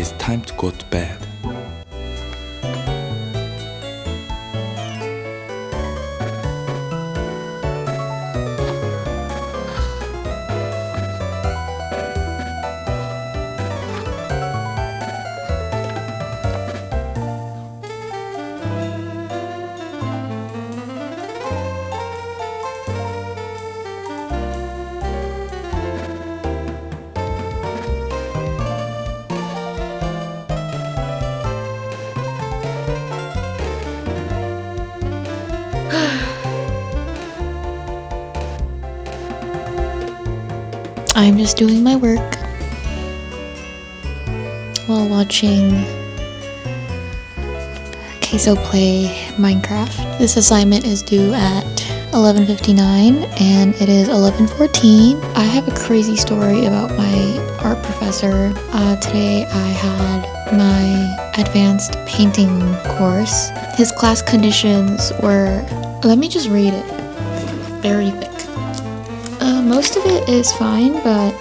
is time to go to bed. I'm just doing my work while watching XOXO play Minecraft. This assignment is due at 11:59 and it is 11:14. I have a crazy story about my art professor. Today I had my advanced painting course. His class conditions were, let me just read it, very thick. Most of it is fine, but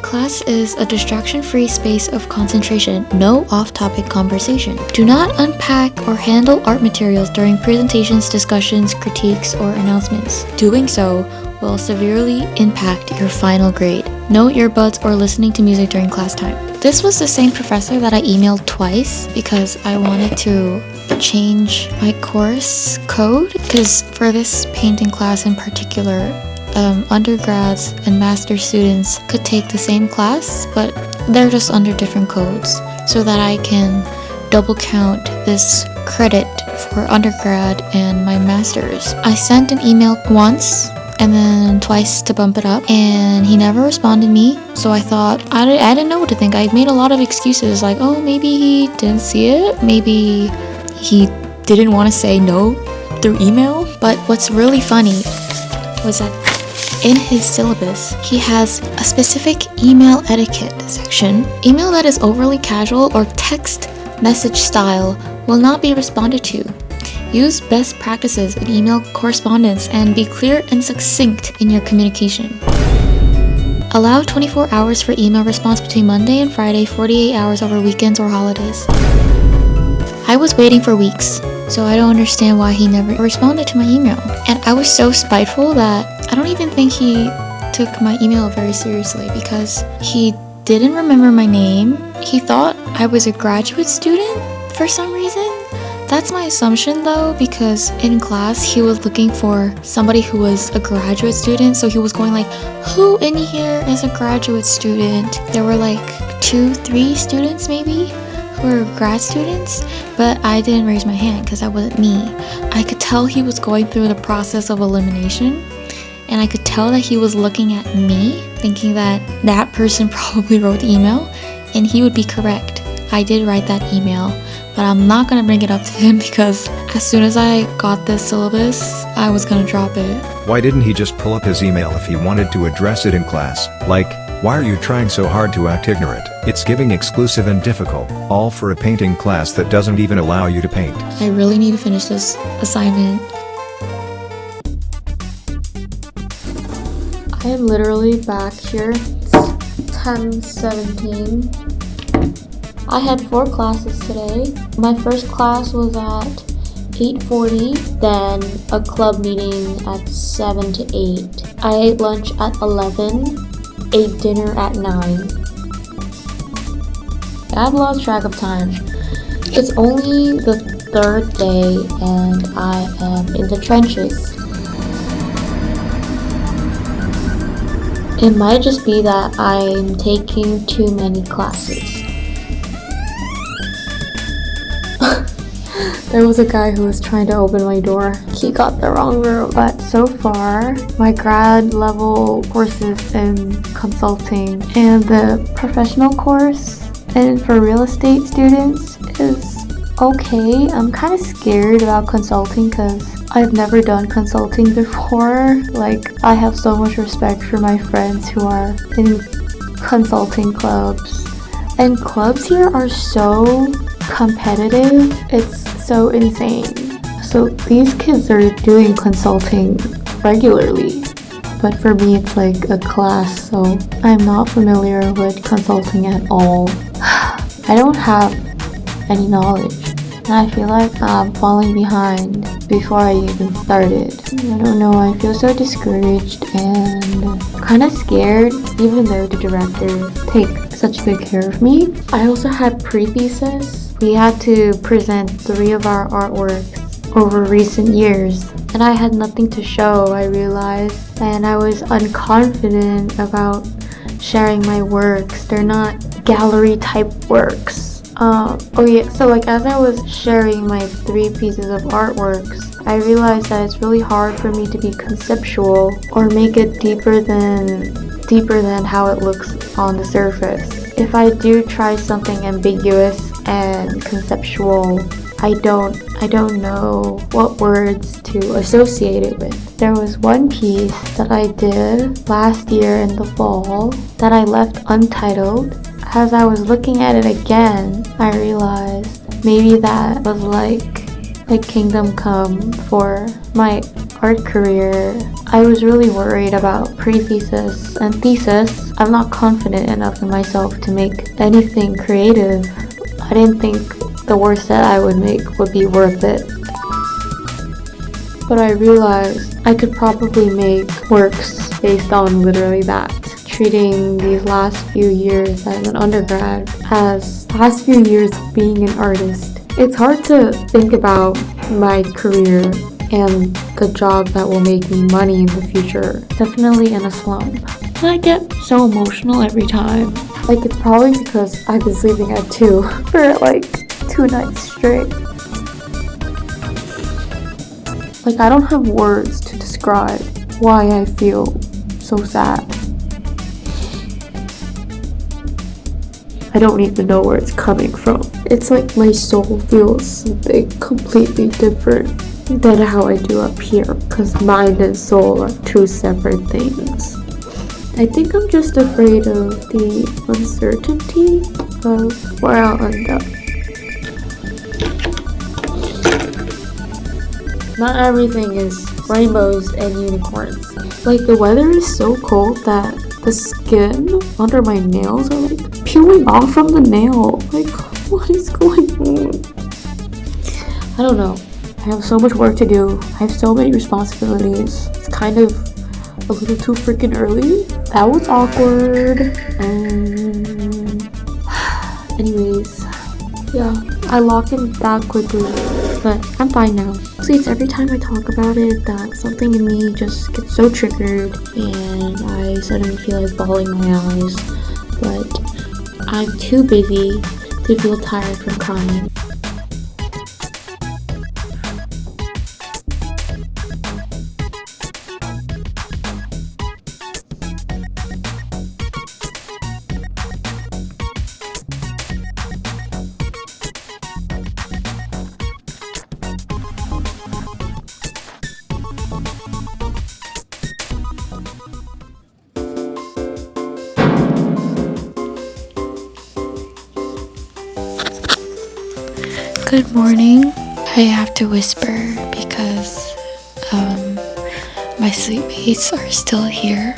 class is a distraction-free space of concentration, no off-topic conversation. Do not unpack or handle art materials during presentations, discussions, critiques, or announcements. Doing so will severely impact your final grade. No earbuds or listening to music during class time. This was the same professor that I emailed twice because I wanted to change my course code, because for this painting class in particular, undergrads and master students could take the same class, but they're just under different codes, so that I can double count this credit for undergrad and my master's. I sent an email once and then twice to bump it up, and he never responded me, so I thought, I didn't know what to think. I made a lot of excuses, like, oh, maybe he didn't see it, maybe he didn't want to say no through email. But what's really funny was that in his syllabus, he has a specific email etiquette section. Email that is overly casual or text message style will not be responded to. Use best practices in email correspondence and be clear and succinct in your communication. Allow 24 hours for email response between Monday and Friday, 48 hours over weekends or holidays. I was waiting for weeks, so I don't understand why he never responded to my email. And I was so spiteful that I don't even think he took my email very seriously, because he didn't remember my name. He thought I was a graduate student for some reason. That's my assumption though, because in class he was looking for somebody who was a graduate student, so he was going like, who in here is a graduate student? There were like 2-3 students maybe who were grad students, but I didn't raise my hand because that wasn't me. I could tell he was going through the process of elimination, and I could tell that he was looking at me thinking that that person probably wrote the email, and he would be correct. I did write that email, but I'm not gonna bring it up to him because as soon as I got this syllabus, I was gonna drop it. Why didn't he just pull up his email if he wanted to address it in class? Like, why are you trying so hard to act ignorant? It's giving exclusive and difficult, all for a painting class that doesn't even allow you to paint. I really need to finish this assignment. I am literally back here. It's 10:17. I had 4 classes today. My first class was at 8:40, then a club meeting at 7 to 8. I ate lunch at 11, ate dinner at 9. I've lost track of time. It's only the 3rd day and I am in the trenches. It might just be that I'm taking too many classes. There was a guy who was trying to open my door. He got the wrong room. But so far, my grad level courses in consulting and the professional course and for real estate students is okay. I'm kind of scared about consulting because I've never done consulting before. Like, I have so much respect for my friends who are in consulting clubs. And clubs here are so competitive. It's so insane. So these kids are doing consulting regularly, but for me it's like a class, so I'm not familiar with consulting at all. I don't have any knowledge. And I feel like I'm falling behind before I even started. I don't know, I feel so discouraged and kind of scared, even though the director takes such good care of me. I also had pre-thesis. We had to present 3 of our artworks over recent years, and I had nothing to show, I realized, and I was unconfident about sharing my works. They're not gallery type works. So like as I was sharing my 3 pieces of artworks, I realized that it's really hard for me to be conceptual or make it deeper than how it looks on the surface. If I do try something ambiguous and conceptual, I don't know what words to associate it with. There was one piece that I did last year in the fall that I left untitled. As I was looking at it again, I realized maybe that was like Kingdom Come for my art career. I was really worried about pre-thesis and thesis. I'm not confident enough in myself to make anything creative. I didn't think the worst that I would make would be worth it. But I realized I could probably make works based on literally that. Treating these last few years as an undergrad as last few years being an artist. It's hard to think about my career and the job that will make me money in the future. Definitely in a slump. And I get so emotional every time. Like, it's probably because I've been sleeping at 2 for like 2 nights straight. Like, I don't have words to describe why I feel so sad. I don't even know where it's coming from. It's like my soul feels something completely different than how I do up here, because mind and soul are 2 separate things. I think I'm just afraid of the uncertainty of where I'll end up. Not everything is rainbows and unicorns. Like, the weather is so cold that the skin under my nails are like peeling off from the nail. Like, what is going on? I don't know. I have so much work to do. I have so many responsibilities. It's kind of a little too freaking early. That was awkward. Anyways, yeah, I lock in that quickly, but I'm fine now. See, it's every time I talk about it that something in me just gets so triggered and I suddenly feel like bawling my eyes, but I'm too busy to feel tired from crying. Good morning. I have to whisper because my sleepmates are still here.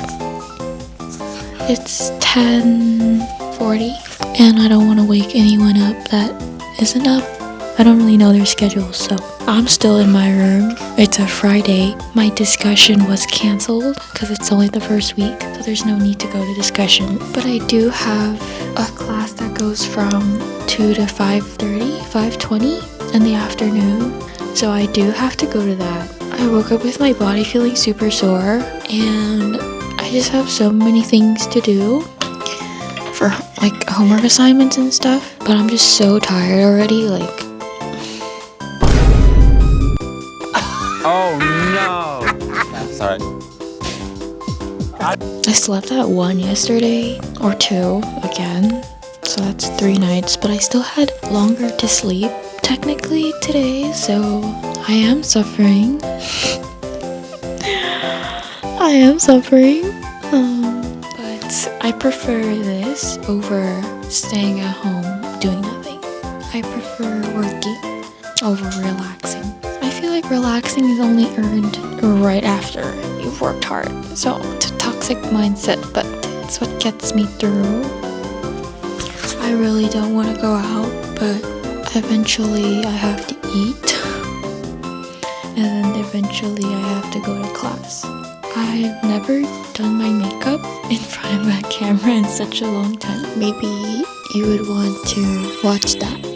It's 10:40 and I don't want to wake anyone up that isn't up. I don't really know their schedules, so I'm still in my room. It's a Friday. My discussion was canceled because it's only the first week, so there's no need to go to discussion. But I do have a class that goes from 2 to 5:20 in the afternoon, so I do have to go to that. I woke up with my body feeling super sore, and I just have so many things to do for like homework assignments and stuff, but I'm just so tired already. Like, oh no! Sorry. I slept at 1 yesterday, or 2 again, so that's 3 nights, but I still had longer to sleep technically today, so I am suffering. I am suffering, but I prefer this over staying at home doing nothing. I prefer working over relaxing. I feel like relaxing is only earned right after you've worked hard, so it's a toxic mindset, but it's what gets me through. I really don't want to go out, but eventually I have to eat. And then eventually I have to go to class. I've never done my makeup in front of a camera in such a long time. Maybe you would want to watch that.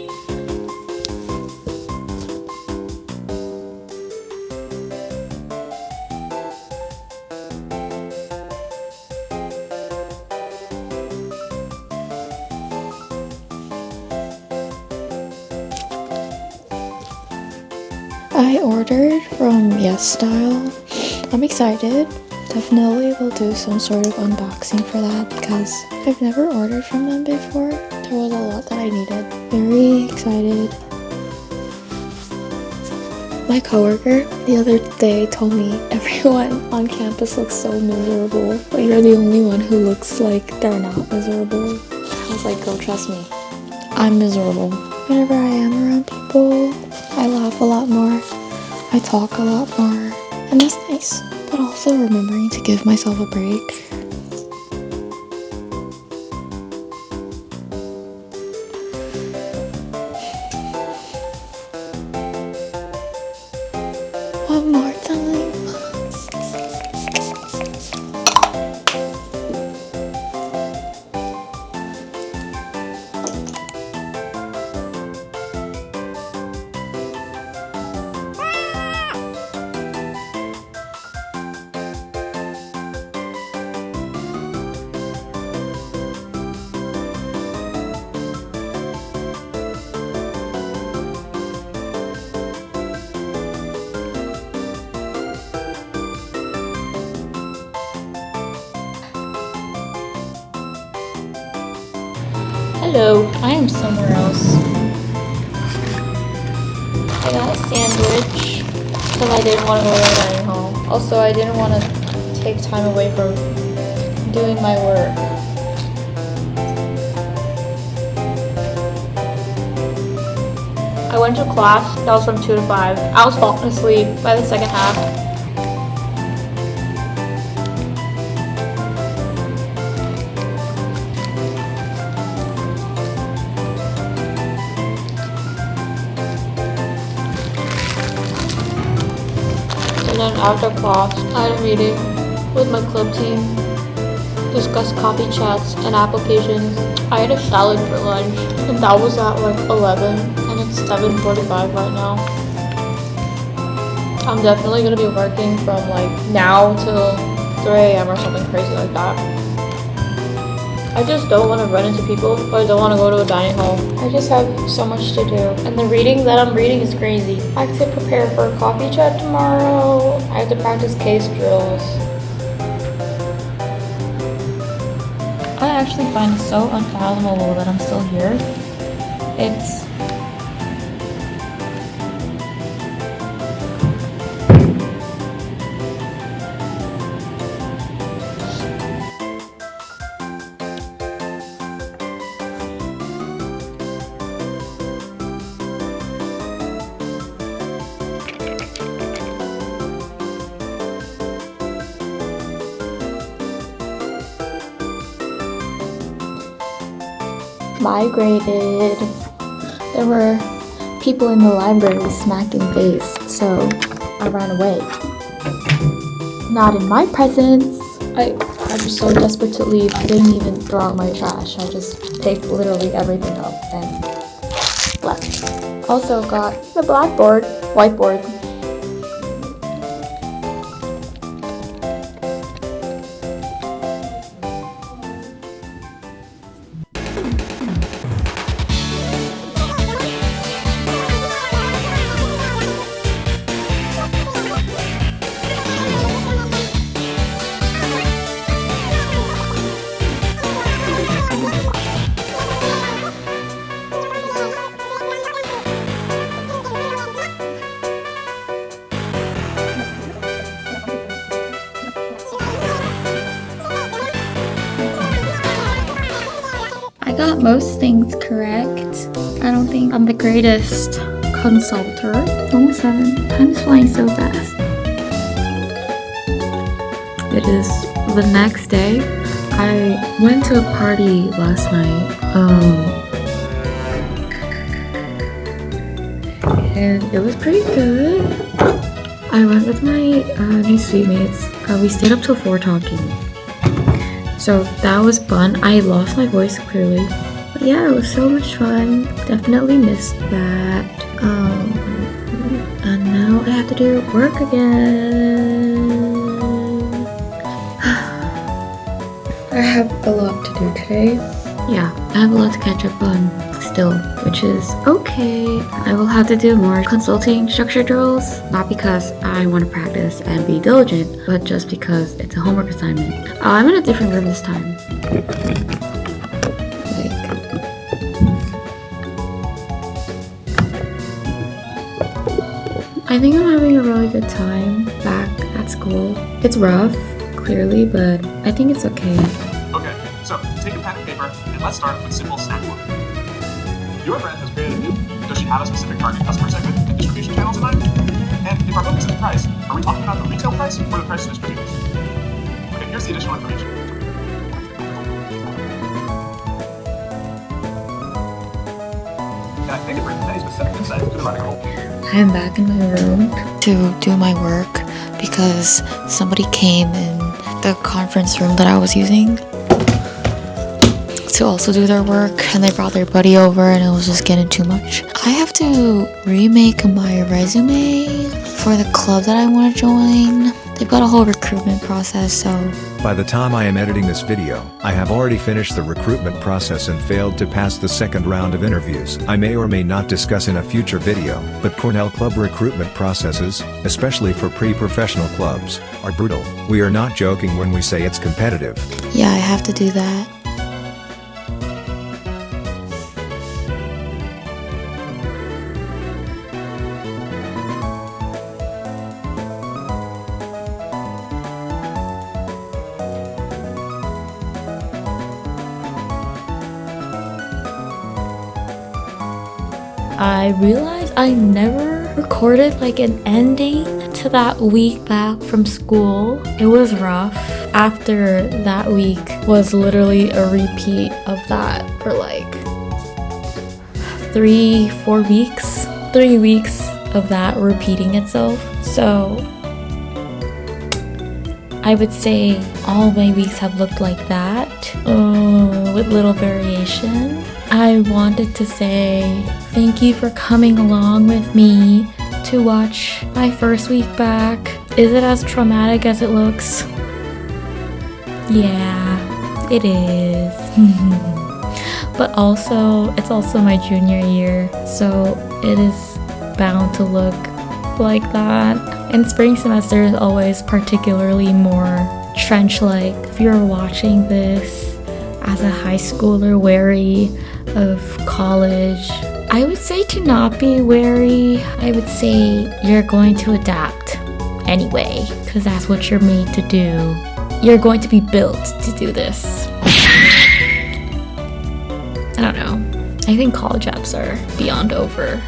I ordered from Yes Style. I'm excited. Definitely will do some sort of unboxing for that because I've never ordered from them before. There was a lot that I needed. Very excited. My coworker the other day told me everyone on campus looks so miserable, but you're the only one who looks like they're not miserable. I was like, girl, trust me. I'm miserable. Whenever I am around people, I laugh a lot more. I talk a lot more. And that's nice. But also remembering to give myself a break. One more time. Hello, I am somewhere else. I got a sandwich because I didn't want to go to the dining hall. Also, I didn't want to take time away from doing my work. I went to class, that was from 2 to 5. I was falling asleep by the second half. And then after class, I had a meeting with my club team, discussed coffee chats and applications. I had a salad for lunch, and that was at like 11, and it's 7:45 right now. I'm definitely gonna be working from like now till 3 a.m. or something crazy like that. I just don't want to run into people, or I don't want to go to a dining hall. I just have so much to do. And the reading that I'm reading is crazy. I have to prepare for a coffee chat tomorrow. I have to practice case drills. I actually find it so unfathomable that I'm still here. It's migrated. There were people in the library smacking face, so I ran away. Not in my presence. I was so desperate to leave, I didn't even throw out my trash. I just picked literally everything up and left. Also got the whiteboard. I got most things correct. I don't think I'm the greatest consulter. Almost 7. Time's flying so fast. It is the next day. I went to a party last night, and it was pretty good. I went with my new suitemates. We stayed up till 4 talking. So that was fun. I lost my voice clearly. But yeah, it was so much fun. Definitely missed that. And now I have to do work again. I have a lot to do today. Yeah, I have a lot to catch up on still, which is okay. I will have to do more consulting structure drills, not because I want to practice and be diligent, but just because it's a homework assignment. I'm in a different room this time. I think I'm having a really good time back at school. It's rough, clearly, but I think it's okay. Okay, so take a pen and paper, and let's start with simple snack one. Your friend has created a new. Does she have a specific target customer segment and distribution channels in mind? And if our focus is the price, are we talking about the retail price or the price to distributors? Okay, here's the additional information. And I think it brings many specific insights to the writing role. I'm back in my room to do my work because somebody came in the conference room that I was using to also do their work, and they brought their buddy over and it was just getting too much. I have to remake my resume for the club that I want to join. They've got a whole recruitment process, so... By the time I am editing this video, I have already finished the recruitment process and failed to pass the second round of interviews. I may or may not discuss in a future video, but Cornell club recruitment processes, especially for pre-professional clubs, are brutal. We are not joking when we say it's competitive. Yeah, I have to do that. I realized I never recorded like an ending to that week back from school. It was rough. After that week was literally a repeat of that for like 3-4 weeks. 3 weeks of that repeating itself. So I would say all my weeks have looked like that, with little variation. I wanted to say thank you for coming along with me to watch my first week back. Is it as traumatic as it looks? Yeah, it is. But also, it's also my junior year, so it is bound to look like that. And spring semester is always particularly more trench-like. If you're watching this as a high schooler wary of college, I would say to not be wary. I would say you're going to adapt anyway, because that's what you're made to do. You're going to be built to do this. I don't know. I think college apps are beyond over.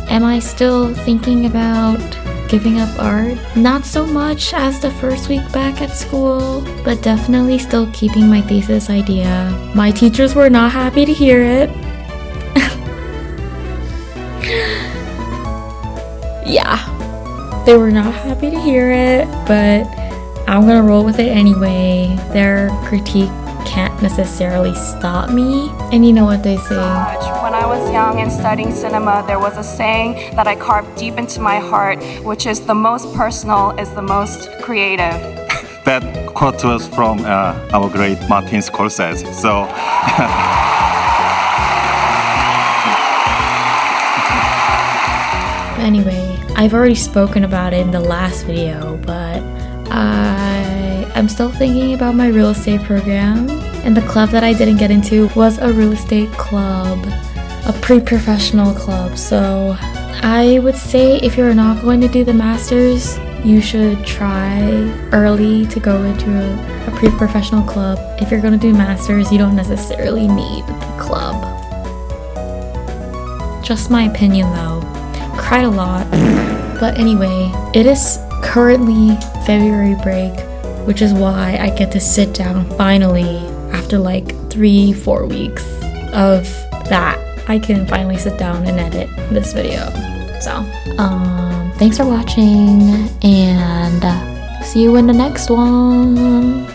Am I still thinking about giving up art? Not so much as the first week back at school, but definitely still keeping my thesis idea. My teachers were not happy to hear it. Yeah, they were not happy to hear it, but I'm gonna roll with it anyway. Their critique can't necessarily stop me. And you know what they say. When I was young and studying cinema, there was a saying that I carved deep into my heart, which is the most personal is the most creative. That quote was from our great Martin Scorsese. So. Anyway, I've already spoken about it in the last video, but I'm still thinking about my real estate program, and the club that I didn't get into was a real estate club, a pre-professional club. So I would say if you're not going to do the masters, you should try early to go into a pre-professional club. If you're going to do masters, you don't necessarily need the club. Just my opinion though. Cried a lot. But anyway, it is currently February break, which is why I get to sit down finally after like 3-4 weeks of that, I can finally sit down and edit this video. So, thanks for watching, and see you in the next one.